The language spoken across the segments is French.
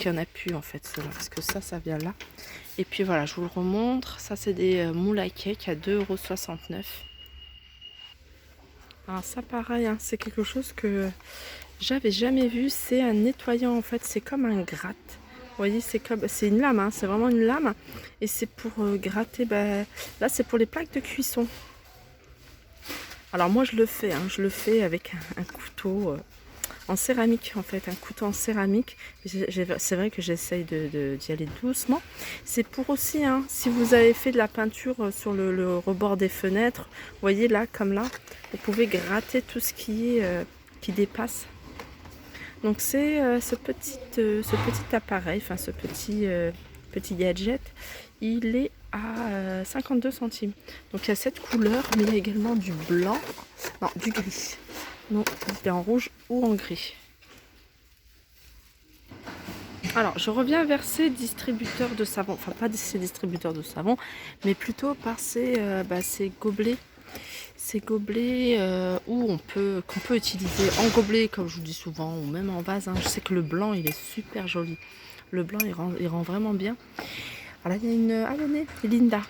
qu'il n'y en a plus en fait, parce que ça vient là. Et puis voilà, je vous le remontre. Ça, c'est des moules à cake à 2,69 €. Alors ça, pareil, hein, c'est quelque chose que j'avais jamais vu. C'est un nettoyant en fait, c'est comme un gratte. Vous voyez, c'est une lame, hein, c'est vraiment une lame. Et c'est pour gratter, là c'est pour les plaques de cuisson. Alors moi je le fais, hein, je le fais avec un couteau en céramique en fait, un couteau en céramique. C'est vrai que j'essaye d'y aller doucement. C'est pour aussi, hein, si vous avez fait de la peinture sur le rebord des fenêtres, vous voyez là, comme là, vous pouvez gratter tout ce qui est qui dépasse. Donc c'est ce petit appareil, enfin ce petit gadget, il est à 52 centimes. Donc il y a cette couleur, mais il y a également du blanc, non du gris. Non, il est en rouge ou en gris. Alors je reviens vers ces distributeurs de savon, enfin pas ces distributeurs de savon, mais plutôt par ces gobelets. Ces gobelets qu'on peut utiliser en gobelet, comme je vous dis souvent, ou même en vase, hein. Je sais que le blanc, il est super joli. Le blanc, il rend vraiment bien. Alors, il y a une abonnée, Linda.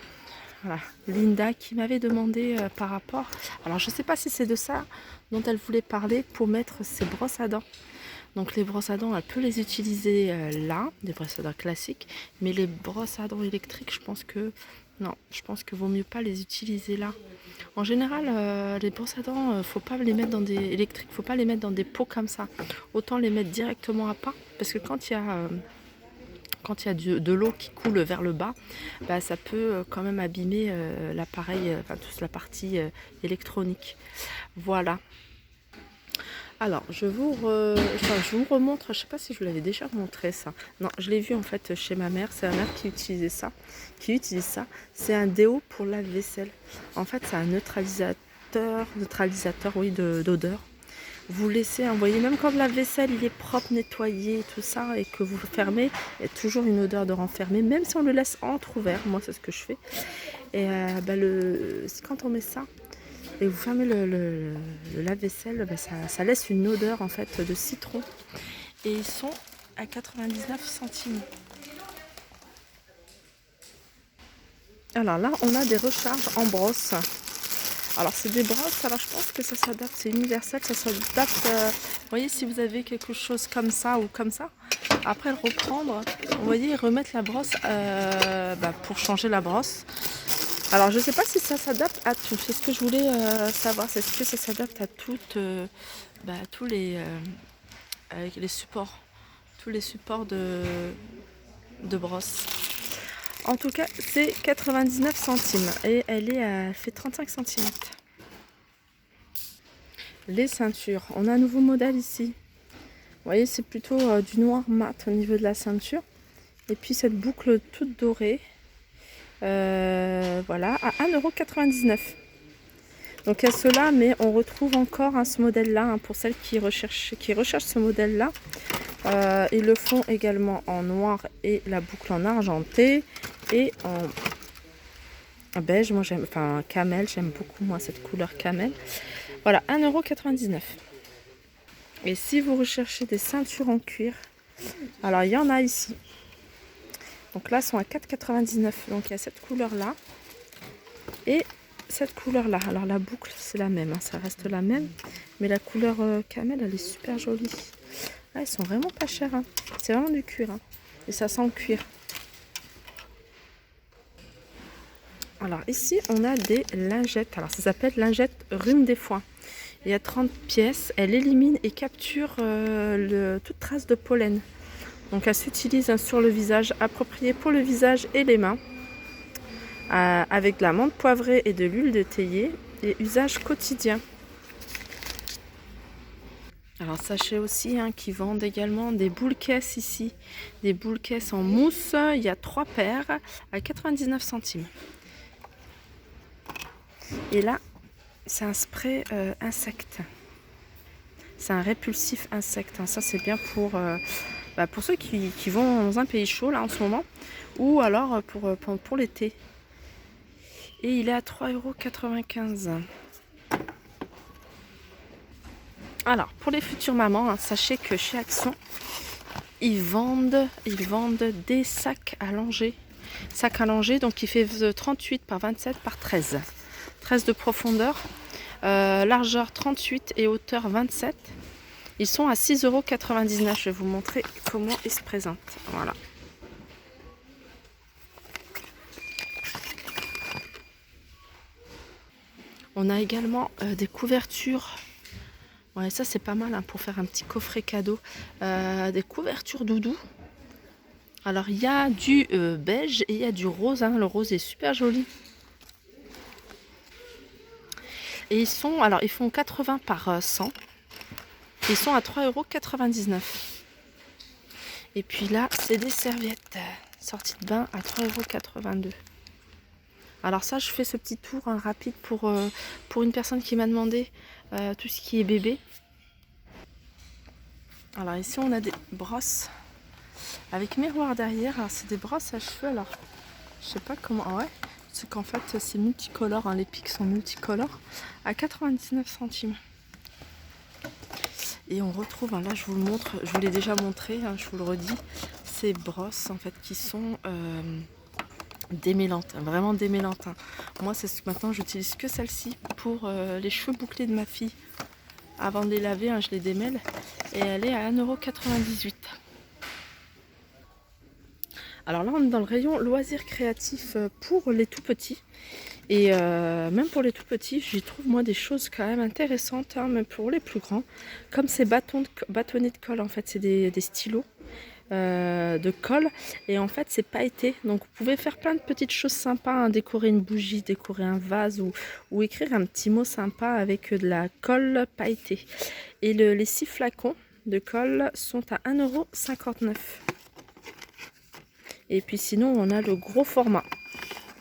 Voilà, Linda qui m'avait demandé par rapport... Alors, je ne sais pas si c'est de ça dont elle voulait parler pour mettre ses brosses à dents. Donc, les brosses à dents, elle peut les utiliser là, des brosses à dents classiques. Mais les brosses à dents électriques, je pense que... Non, je pense que vaut mieux pas les utiliser là. En général, les brosses à dents, faut pas les mettre dans des électriques, faut pas les mettre dans des pots comme ça. Autant les mettre directement à part, parce que quand il y a de l'eau qui coule vers le bas, ça peut quand même abîmer l'appareil, enfin toute la partie électronique. Voilà. Alors, je vous remontre, je sais pas si je vous l'avais déjà montré ça. Non, je l'ai vu en fait chez ma mère, c'est ma mère qui utilisait ça, qui utilise ça. C'est un déo pour lave-vaisselle. En fait, c'est un neutralisateur oui, d'odeur. Vous laissez, vous voyez, même quand le lave-vaisselle il est propre, nettoyé, tout ça, et que vous fermez, il y a toujours une odeur de renfermé, même si on le laisse entrouvert. Moi, c'est ce que je fais. Et quand on met ça, et vous fermez le lave-vaisselle, ça laisse une odeur en fait de citron. Et ils sont à 99 centimes. Alors là, on a des recharges en brosse. Alors c'est des brosses, alors je pense que ça s'adapte, c'est universel, ça s'adapte. Vous voyez, si vous avez quelque chose comme ça ou comme ça, après le reprendre, vous voyez, remettre la brosse pour changer la brosse. Alors je ne sais pas si ça s'adapte à tout. C'est ce que je voulais savoir. C'est ce que ça s'adapte à tous avec les supports. Tous les supports de brosse. En tout cas, c'est 99 centimes. Et elle fait 35 cm. Les ceintures. On a un nouveau modèle ici. Vous voyez, c'est plutôt du noir mat au niveau de la ceinture. Et puis cette boucle toute dorée. Voilà, à 1,99 €. Donc il y a cela, mais on retrouve encore ce modèle-là, pour celles qui recherchent ce modèle-là. Ils le font également en noir et la boucle en argenté et en beige. Moi j'aime, enfin camel, j'aime beaucoup moi cette couleur camel. Voilà, 1,99 €. Et si vous recherchez des ceintures en cuir, alors il y en a ici. Donc là, elles sont à 4,99 €. Donc il y a cette couleur-là et cette couleur-là. Alors la boucle, c'est la même, hein, ça reste la même. Mais la couleur camel, elle est super jolie. Ah, elles sont vraiment pas chères. Hein. C'est vraiment du cuir. Hein. Et ça sent le cuir. Alors ici, on a des lingettes. Alors ça s'appelle lingette rhume des foins. Il y a 30 pièces. Elle élimine et capture toute trace de pollen. Donc elle s'utilise sur le visage, appropriée pour le visage et les mains, avec de la menthe poivrée et de l'huile de théier, et usage quotidien. Alors sachez aussi qu'ils vendent également des boules caisses ici, des boules caisses en mousse, il y a 3 paires à 99 centimes. Et là, c'est un spray insecte. C'est un répulsif insecte, ça c'est bien pour ceux qui vont dans un pays chaud là en ce moment, ou alors pour l'été. Et il est à 3,95 €. Alors pour les futures mamans, sachez que chez Action, ils vendent des sacs à langer. Sac à langer, donc il fait 38 par 27 par 13. 13 de profondeur, largeur 38 et hauteur 27. Ils sont à 6,99 €. Je vais vous montrer comment ils se présentent. Voilà. On a également des couvertures. Ouais, ça c'est pas mal hein, pour faire un petit coffret cadeau. Des couvertures doudou. Alors il y a du beige et il y a du rose. Hein. Le rose est super joli. Et ils font 80 par 100. Ils sont à 3,99 €. Et puis là, c'est des serviettes sorties de bain à 3,82 €. Alors ça, je fais ce petit tour hein, rapide pour une personne qui m'a demandé tout ce qui est bébé. Alors ici, on a des brosses avec miroir derrière. Alors c'est des brosses à cheveux. Alors je sais pas comment. Ah ouais, c'est qu'en fait c'est multicolore. Hein, les pics sont multicolores à 99 centimes. Et on retrouve, hein, là je vous le montre, je vous l'ai déjà montré, hein, je vous le redis, ces brosses en fait qui sont démêlantes, vraiment démêlantes. Hein. Moi c'est ce que maintenant j'utilise que celle-ci pour les cheveux bouclés de ma fille. Avant de les laver, hein, je les démêle et elle est à 1,98 €. Alors là on est dans le rayon loisirs créatifs pour les tout petits. Et même pour les tout petits, j'y trouve moi des choses quand même intéressantes, hein, même pour les plus grands. Comme ces bâtonnets de colle, en fait, c'est des stylos de colle. Et en fait, c'est pailleté. Donc vous pouvez faire plein de petites choses sympas, hein, décorer une bougie, décorer un vase ou écrire un petit mot sympa avec de la colle pailletée. Et les 6 flacons de colle sont à 1,59 €. Et puis sinon, on a le gros format,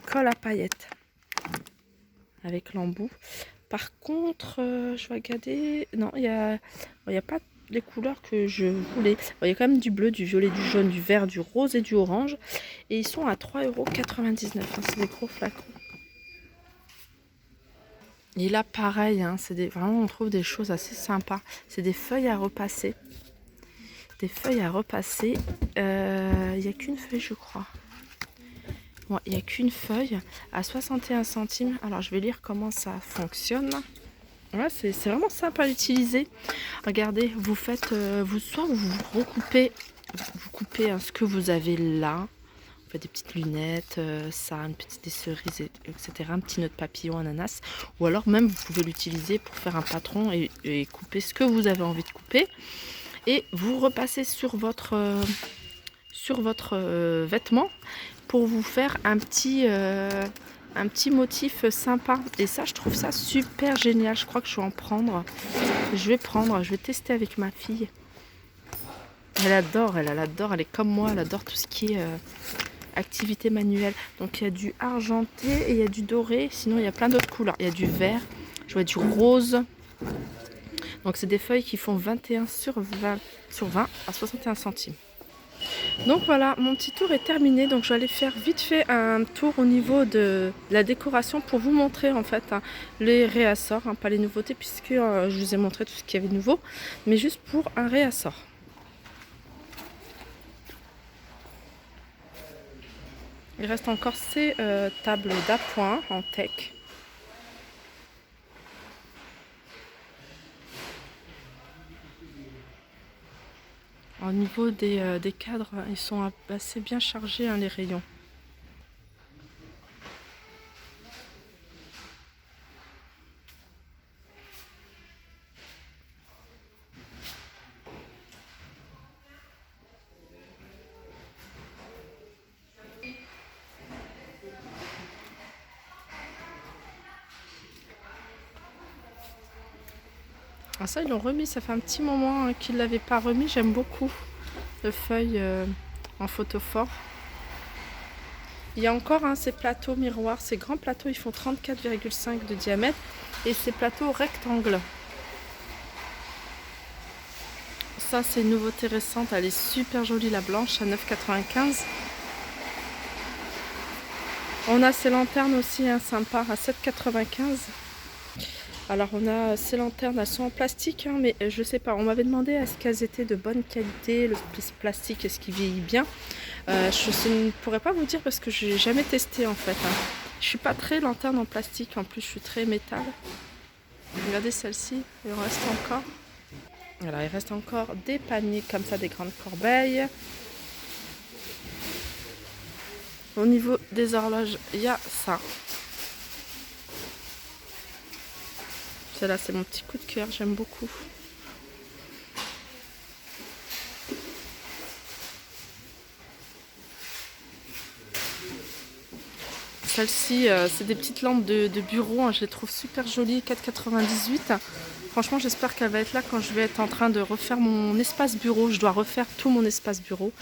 colle à paillettes. Avec l'embout. Par contre, je vais regarder. Non, il y a pas les couleurs que je voulais. Il y a quand même du bleu, du violet, du jaune, du vert, du rose et du orange. Et ils sont à 3,99 €. Hein, c'est des gros flacons. Et là, pareil, hein, vraiment, on trouve des choses assez sympas. C'est des feuilles à repasser. Des feuilles à repasser. Il n'y a qu'une feuille, je crois. Bon, il n'y a qu'une feuille à 61 centimes. Alors je vais lire comment ça fonctionne. Ouais, c'est vraiment simple à utiliser. Regardez, vous faites, soit vous recoupez, vous coupez hein, ce que vous avez là. Vous faites des petites lunettes, ça, une petite des cerises, etc. Un petit nœud de papillon, ananas. Ou alors même vous pouvez l'utiliser pour faire un patron et couper ce que vous avez envie de couper. Et vous repassez sur votre vêtement pour vous faire un petit motif sympa. Et ça, je trouve ça super génial. Je crois que je vais en prendre. Je vais tester avec ma fille. Elle adore, elle est comme moi, elle adore tout ce qui est activité manuelle. Donc il y a du argenté et il y a du doré. Sinon, il y a plein d'autres couleurs. Il y a du vert, je vois du rose. Donc c'est des feuilles qui font 21 sur 20 à 61 centimes. Donc voilà, mon petit tour est terminé. Donc je vais aller faire vite fait un tour au niveau de la décoration pour vous montrer en fait hein, les réassorts, hein, pas les nouveautés puisque je vous ai montré tout ce qu'il y avait de nouveau, mais juste pour un réassort. Il reste encore ces tables d'appoint en teck. Au niveau des cadres, ils sont assez bien chargés, hein, les rayons. Ah ça, ils l'ont remis, ça fait un petit moment hein, qu'ils ne l'avaient pas remis. J'aime beaucoup de feuilles en photophore. Il y a encore hein, ces plateaux miroirs, ces grands plateaux, ils font 34,5 de diamètre. Et ces plateaux rectangles. Ça, c'est une nouveauté récente, elle est super jolie, la blanche, à 9,95 €. On a ces lanternes aussi, hein, sympas, à 7,95 €. Alors on a ces lanternes, elles sont en plastique, hein, mais je sais pas, on m'avait demandé est-ce qu'elles étaient de bonne qualité, le plastique est-ce qu'il vieillit bien. Je ne pourrais pas vous dire parce que j'ai jamais testé en fait. Hein. Je suis pas très lanterne en plastique, en plus je suis très métal. Regardez celle-ci, il reste encore. Voilà, il reste encore des paniers comme ça, des grandes corbeilles. Au niveau des horloges, il y a ça. Celle-là, c'est mon petit coup de cœur, j'aime beaucoup. Celle-ci, c'est des petites lampes de bureau, hein, je les trouve super jolies, 4,98. Franchement, j'espère qu'elle va être là quand je vais être en train de refaire mon espace bureau. Je dois refaire tout mon espace bureau.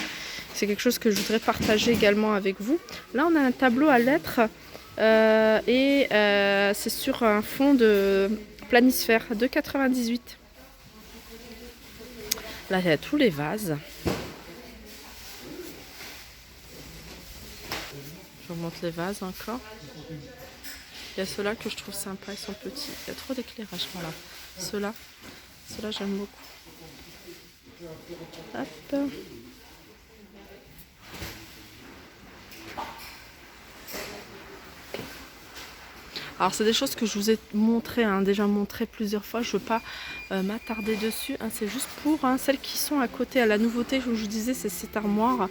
C'est quelque chose que je voudrais partager également avec vous. Là, on a un tableau à lettres c'est sur un fond de planisphère, 2,98. Là, il y a tous les vases. Je vous montre les vases encore. Il y a ceux-là que je trouve sympas, ils sont petits. Il y a trop d'éclairage, voilà. Ceux-là j'aime beaucoup. Hop. Alors c'est des choses que je vous ai montré, hein, déjà montré plusieurs fois. Je ne veux pas m'attarder dessus. Hein, c'est juste pour celles qui sont à côté. À la nouveauté, je vous disais, c'est cette armoire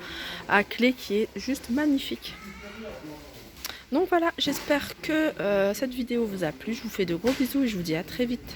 à clé qui est juste magnifique. Donc voilà, j'espère que cette vidéo vous a plu. Je vous fais de gros bisous et je vous dis à très vite.